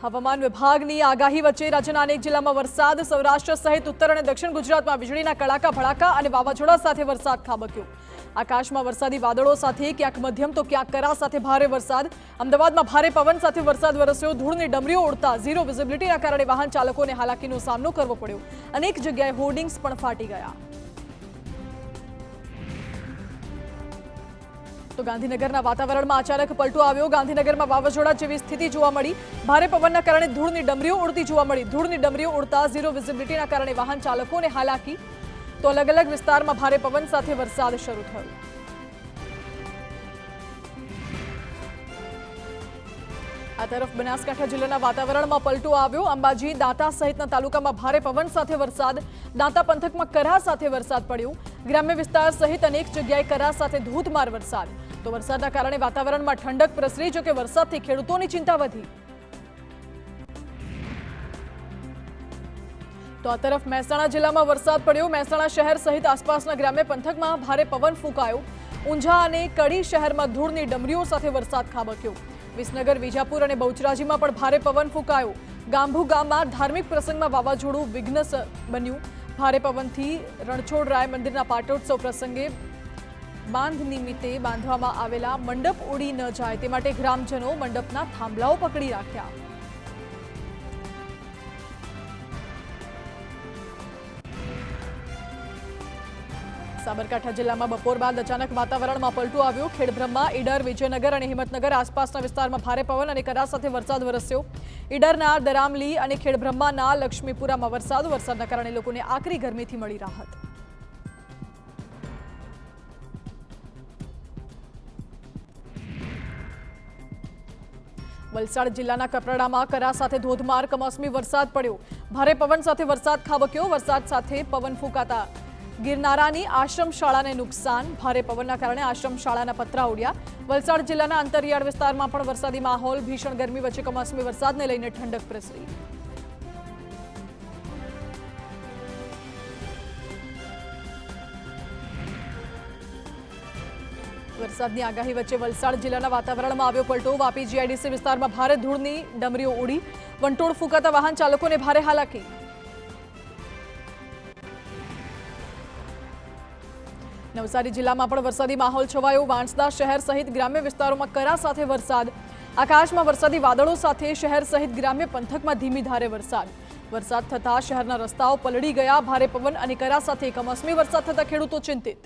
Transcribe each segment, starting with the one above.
હવામાન વિભાગની આગાહી વચ્ચે રાજ્યના અનેક જિલ્લામાં વરસાદ, સૌરાષ્ટ્ર સહિત ઉત્તર અને દક્ષિણ ગુજરાતમાં વીજળીના કડાકા ભડાકા અને વાવાઝોડા સાથે વરસાદ ખાબક્યો। આકાશમાં વરસાદી વાદળો સાથે ક્યાંક મધ્યમ તો ક્યાંક કરા સાથે ભારે વરસાદ। અમદાવાદમાં ભારે પવન સાથે વરસાદ વરસ્યો। ધૂળની ડમરીઓ ઉડતા ઝીરો વિઝિબિલિટીના કારણે વાહન ચાલકોને હાલાકીનો સામનો કરવો પડ્યો। અનેક જગ્યાએ હોર્ડિંગ્સ પણ ફાટી ગયા। તો ગાંધીનગરના વાતાવરણમાં અચાનક પલટો આવ્યો। ગાંધીનગરમાં વાવાઝોડા જેવી સ્થિતિ જોવા મળી। ભારે પવનના કારણે ધૂળની ડમરીઓ ઉડતી જોવા મળી। ધૂળની ડમરીઓ ઉડતા ઝીરો વિઝિબિલિટીના કારણે વાહન ચાલકોને હાલાકી। તો અલગ અલગ વિસ્તારમાં ભારે પવન સાથે વરસાદ શરૂ થયો। આ તરફ બનાસકાંઠા જિલ્લાના વાતાવરણમાં પલટો આવ્યો। અંબાજી, દાંતા સહિતના તાલુકામાં ભારે પવન સાથે વરસાદ। દાંતા પંથકમાં કરા સાથે વરસાદ પડ્યો। ગ્રામ્ય વિસ્તાર સહિત અનેક જગ્યાએ કરા સાથે ધોધમાર વરસાદ। તો વરસાદના કારણે વાતાવરણમાં ઠંડક પ્રસરી, જો કે વરસાદથી ખેડૂતોની ચિંતા વધી। તો આ તરફ મહેસાણા જિલ્લામાં વરસાદ પડ્યો। મહેસાણા શહેર સહિત આસપાસના ગ્રામ્ય પંથકમાં ભારે પવન ફૂંકાયો। ઊંઝા અને કડી શહેરમાં ધૂળની ડમરીઓ સાથે વરસાદ ખાબક્યો। વિસનગર, વિજાપુર અને બહુચરાજીમાં પણ ભારે પવન ફૂંકાયો। ગાંભુ ગામમાં ધાર્મિક પ્રસંગમાં વાવાઝોડું વિઘ્ન બન્યું। ભારે પવનથી રણછોડરાય મંદિરના પાટોત્સવ પ્રસંગે બાંધ નિમિત્તે બાંધવામાં આવેલા મંડપ ઉડી ન જાય તે માટે ગ્રામજનો મંડપના થાંભલાઓ પકડી રાખ્યા। સાબરકાંઠા જિલ્લામાં બપોર બાદ અચાનક વાતાવરણમાં પલટો આવ્યો। ખેડબ્રહ્મા, ઈડર, વિજયનગર અને હિંમતનગર આસપાસના વિસ્તારમાં ભારે પવન અને કરા સાથે વરસાદ વરસ્યો। ઈડરના દરામલી અને ખેડબ્રહ્માના લક્ષ્મીપુરામાં વરસાદના કારણે લોકોને આકરી ગરમીથી મળી રાહત। વલસાડ જિલ્લાના કપરાડામાં કરા સાથે ધોધમાર કમોસમી વરસાદ પડ્યો। ભારે પવન સાથે વરસાદ ખાબક્યો। વરસાદ સાથે પવન ફૂંકાતા ગિરનારાની આશ્રમ શાળાને નુકસાન। ભારે પવનના કારણે આશ્રમ શાળાના પતરા ઉડ્યા। વલસાડ જિલ્લાના અંતરિયાળ વિસ્તારમાં પણ વરસાદી માહોલ। ભીષણ ગરમી વચ્ચે કમોસમી વરસાદને લઈને ઠંડક પ્રસરી। વરસાદની આગાહી વચ્ચે વલસાડ જિલ્લાના વાતાવરણમાં આવ્યો પલટો। વાપી જીઆઈડીસી વિસ્તારમાં ભારે ધૂળની ડમરીઓ ઉડી। વંટોળ ફૂંકાતા વાહન ચાલકોને ભારે હાલાકી। નવસારી જિલ્લામાં પણ વરસાદી માહોલ છવાયો। વાંસદા શહેર સહિત ગ્રામ્ય વિસ્તારોમાં કરા સાથે વરસાદ। આકાશમાં વરસાદી વાદળો સાથે શહેર સહિત ગ્રામ્ય પંથકમાં ધીમી ધારે વરસાદ। વરસાદ થતા શહેરના રસ્તાઓ પલળી ગયા। ભારે પવન અને કરા સાથે કમોસમી વરસાદ થતા ખેડૂતો ચિંતિત।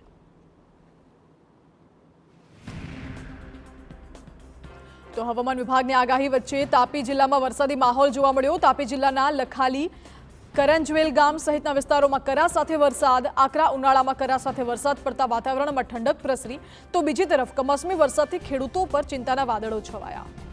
તો હવામાન વિભાગની આગાહી વચ્ચે તાપી જિલ્લામાં વરસાદી માહોલ જોવા મળ્યો। તાપી જિલ્લાના લખાલી, કરંજવેલ ગામ સહિતના વિસ્તારોમાં કરા સાથે વરસાદ। આકરા ઉનાળામાં કરા સાથે વરસાદ પડતા વાતાવરણમાં ઠંડક પ્રસરી। તો બીજી તરફ કમોસમી વરસાદથી ખેડૂતો પર ચિંતાના વાદળો છવાયા।